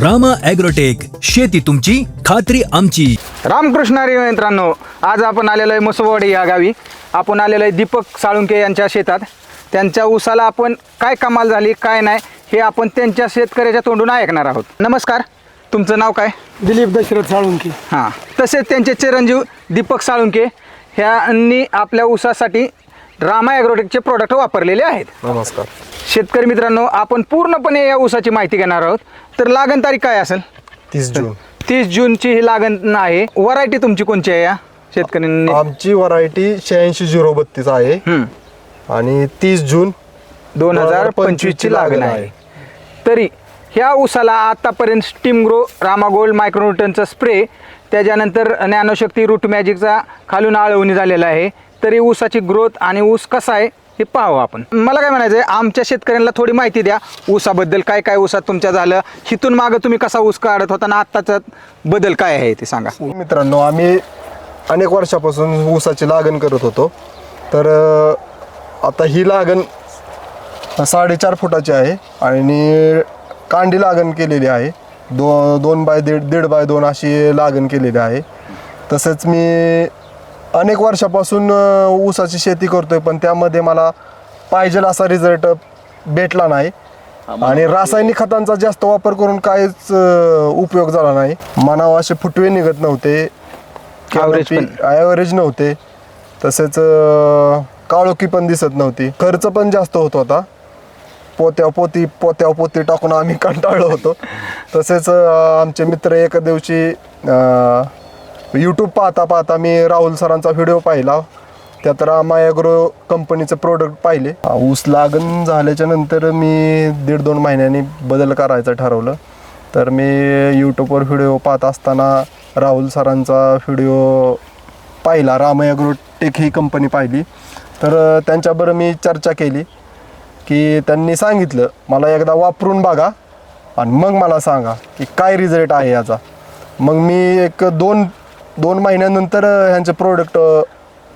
Rama agrotech, शेती तुमची, खात्री आमची. रामकृष्ण हरी मित्रांनो, आज आपण आलेलो आहे मुसवाडी या गावी. आपण आलेलो आहे दीपक साळुंके यांच्या शेतात. त्यांच्या ऊसाला आपण काय कमाल झाली काय नाही हे आपण त्यांच्या शेतकऱ्याच्या तोंडून ऐकणार आहोत. नमस्कार, तुमचं नाव काय? दिलीप दशरथ साळुंके. हां, तसेच त्यांचे चिरंजीव दीपक साळुंके ह्यांनी आपल्या ऊसासाठी रामा ॲग्रोटेकचे प्रोडक्ट वापरलेले आहेत. नमस्कार. शेतकरी मित्रांनो, आपण पूर्णपणे या ऊसाची माहिती घेणार आहोत. तर लागण तारीख काय असेल? 30 जून. 30 जूनची ही लागण आहे. व्हरायटी तुमची कोणची आहे? या शेतकऱ्यांनी आमची व्हरायटी 86-032 आहे आणि 30 जून 2025 ची लागण आहे. तरी ह्या ऊसाला आतापर्यंत स्टीम ग्रो, रामा गोल्ड, मायक्रोन्यूटनचा स्प्रे, त्याच्यानंतर ज्ञानशक्ती, रूट मॅजिकचा खालून आळवणी झालेला आहे. तरी ऊसाची ग्रोथ आणि ऊस कसा आहे हे पाहू आपण. मला काय म्हणायचं आहे, आमच्या शेतकऱ्यांना थोडी माहिती द्या ऊसाबद्दल. काय काय ऊसात तुमच्या झालं, हिथून मागं तुम्ही कसा ऊस काढत होता ना आत्ताचा बदल काय आहे ते सांगा. मित्रांनो, आम्ही अनेक वर्षापासून ऊसाची लागण करत होतो. तर आता ही लागण 4.5 फुटाची आहे आणि कांडी लागण केलेली आहे. 2 बाय 1.5 अशी लागण केलेली आहे. तसेच मी अनेक वर्षापासून ऊसाची शेती करतोय, पण त्यामध्ये मला पाहिजे असा रिझल्ट भेटला नाही आणि रासायनिक खतांचा जास्त वापर करून काहीच उपयोग झाला नाही. मनावर असे फुटवे निघत नव्हते, ॲव्हरेज नव्हते, तसेच काळोखी पण दिसत नव्हती. खर्च पण जास्त होत होता. पोत्या पोती टाकून आम्ही कंटाळलो होतो. तसेच आमचे मित्र एका दिवशी यूट्यूब पाहता मी राहुल सरांचा व्हिडिओ पाहिला. त्यात रामा ॲग्रो कंपनीचे प्रोडक्ट पाहिले. ऊस लागण झाल्याच्या नंतर मी 1.5-2 महिन्यांनी बदल करायचं ठरवलं. तर मी यूट्यूबवर व्हिडिओ पाहत असताना राहुल सरांचा व्हिडिओ पाहिला. रामा ॲग्रोटेक ही कंपनी पाहिली. तर त्यांच्याबरोबर मी चर्चा केली की त्यांनी सांगितलं मला एकदा वापरून बघा आणि मग मला सांगा की काय रिझल्ट आहे याचा. मग मी एक 2 महिन्यानंतर ह्यांचे प्रोडक्ट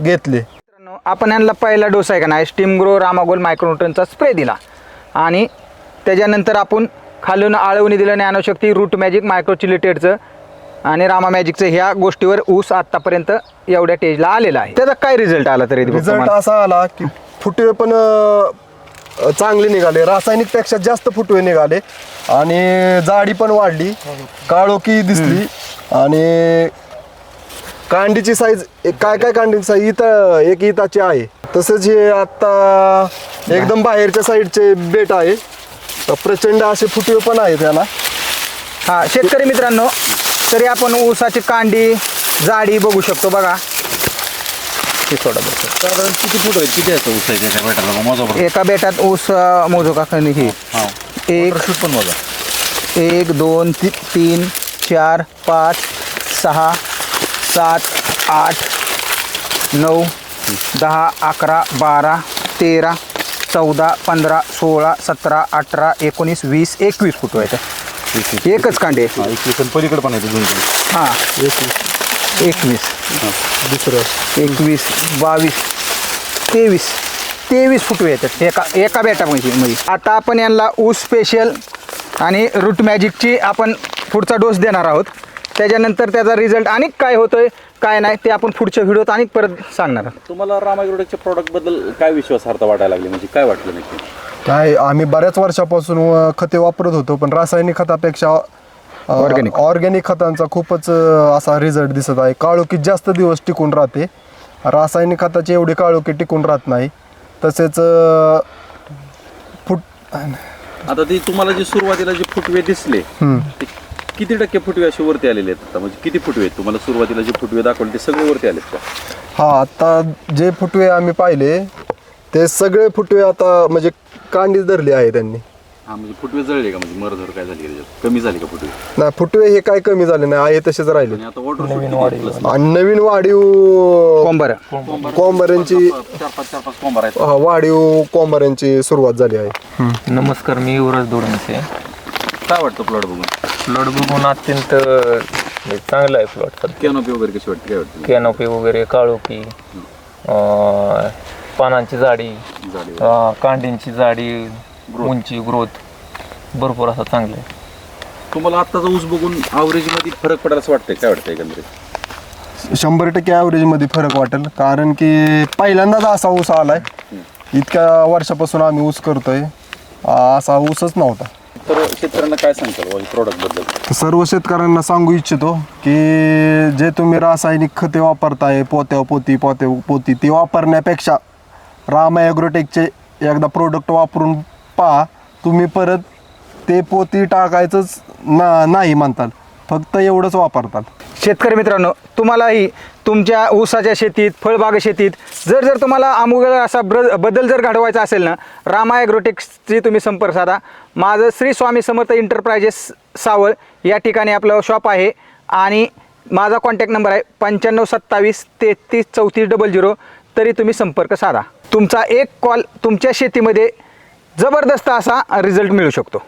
घेतले. आपण यांना पहिला डोस आहे का नाही, स्टीम ग्रो, रामा गोल्ड, मायक्रोन्यूटनचा स्प्रे दिला आणि त्याच्यानंतर आपण खालून आळवणी दिलं, ज्ञानशक्ती, रूट मॅजिक, मायक्रोचिलिटेडचं आणि रामा मॅजिकचं. ह्या गोष्टीवर ऊस आतापर्यंत एवढ्या स्टेजला आलेला आहे. त्याचा काय रिझल्ट आला? तरी रिझल्ट असा आला की फुटवे पण चांगले निघाले, रासायनिकपेक्षा जास्त फुटवे निघाले आणि जाडी पण वाढली, काळोखी दिसली आणि कांडीची साईज काय कांडीची साईज एक इताची आहे. तसेच हे आता एकदम बाहेरच्या साईडचे बेट आहे, प्रचंड असे फुटवे पण आहेत त्याला. हां, शेतकरी मित्रांनो, तरी आपण ऊसाची कांडी, जाडी बघू शकतो. बघा हे थोडं साधारण किती फूट होईल, किती असतं ऊस आहे त्याच्या बेटाला मोजा? एका बेटात ऊस मोजू का? ही एक शूट पण मोजा. 1 2 3 4 5 6 7 8 9 10 11 12 13 14 15 16 17 18 19 20 21 फूट व्हायचं. एकच कांडे. 21 पलीकडे पण आहे दोन. हां, 21 दुसरं 21 22 23 फुटवे येतात एका बेटामध्ये. आता आपण यांना ऊस स्पेशल आणि रूट मॅजिकची आपण पुढचा डोस देणार आहोत. त्याच्यानंतर त्याचा रिझल्ट आणि काय होतोय काय नाही ते आपण पुढच्या व्हिडिओत आणि परत सांगणार आहोत. तुम्हाला रामा ॲग्रोटेकच्या प्रॉडक्ट बद्दल काय विश्वासार्हता वाटायला लागली, म्हणजे काय वाटलं नक्की? काय आम्ही बऱ्याच वर्षापासून खते वापरत होतो, पण रासायनिक खतापेक्षा ऑर्गॅनिक खतांचा खूपच असा रिझल्ट दिसत आहे. काळोखी जास्त दिवस टिकून राहते, रासायनिक खताची एवढी काळोखी टिकून राहत नाही. तसेच आता ती तुम्हाला जे सुरुवातीला जे फुटवे दिसले ते किती टक्के फुटवे असे वरती आलेले आहेत आता, म्हणजे किती फुटवे आहेत तुम्हाला सुरुवातीला जे फुटवे दाखवले ते सगळे वरती आलेत का? हा, आता जे फुटवे आम्ही पाहिले ते सगळे फुटवे आता म्हणजे कांडी धरली आहे त्यांनी. हा, म्हणजे फुटवे जळले का, म्हणजे मरधर काय झाली त्याच्यात, कमी झाली का फुटवे? नाही, फुटवे हे काय कमी झाले नाही, आहे तसेच राहिले. आणि आता वॉटर आणि नवीन वाढीव कोंबऱ्यांची 4-5 कोंबर आहेत. वाढीव कोंबऱ्यांची सुरुवात झाली आहे. नमस्कार, मी युवराज दोडांचे. काय वाटतं प्लॉट बघून? प्लॉट बघून अत्यंत चांगला आहे प्लॉट. कॅनोपी वगैरे कशी वाटते, काय वाटतं? कॅनोपी वगैरे, काळोखी, पानांची जाडी, कांडींची जाडी, उंची, ग्रोथ भरपूर असा चांगला आहे. तुम्हाला आत्ताचा ऊस बघून मध्ये फरक पडायला असं वाटतंय, काय वाटतंय एकंदरीत? 100% ॲव्हरेजमध्ये फरक वाटेल, कारण की पहिल्यांदाच असा ऊस आलाय. इतक्या वर्षापासून आम्ही ऊस करतोय, असा ऊसच नव्हता. तर शेतकऱ्यांना काय सांगताल प्रॉडक्ट बद्दल? सर्व शेतकऱ्यांना सांगू इच्छितो की जे तुम्ही रासायनिक खते वापरताय, पोती ती वापरण्यापेक्षा रामा ॲग्रोटेकचे एकदा प्रोडक्ट वापरून पहा. तुम्ही परत ते पोती टाकायचंच नाही म्हणताल, फक्त एवढंच वापरताल. शेतकरी मित्रांनो, तुम्हालाही तुमच्या ऊसाच्या शेतीत, फळबाग शेतीत जर तुम्हाला आमूल असा बदल जर घडवायचा असेल ना, रामा ॲग्रोटेक्सची तुम्ही संपर्क साधा. माझं श्री स्वामी समर्थ इंटरप्राइजेस सावळ या ठिकाणी आपलं शॉप आहे आणि माझा कॉन्टॅक्ट नंबर आहे 9527333400. तरी तुम्ही संपर्क साधा. तुमचा एक कॉल तुमच्या शेतीमध्ये जबरदस्त असा रिझल्ट मिळू शकतो.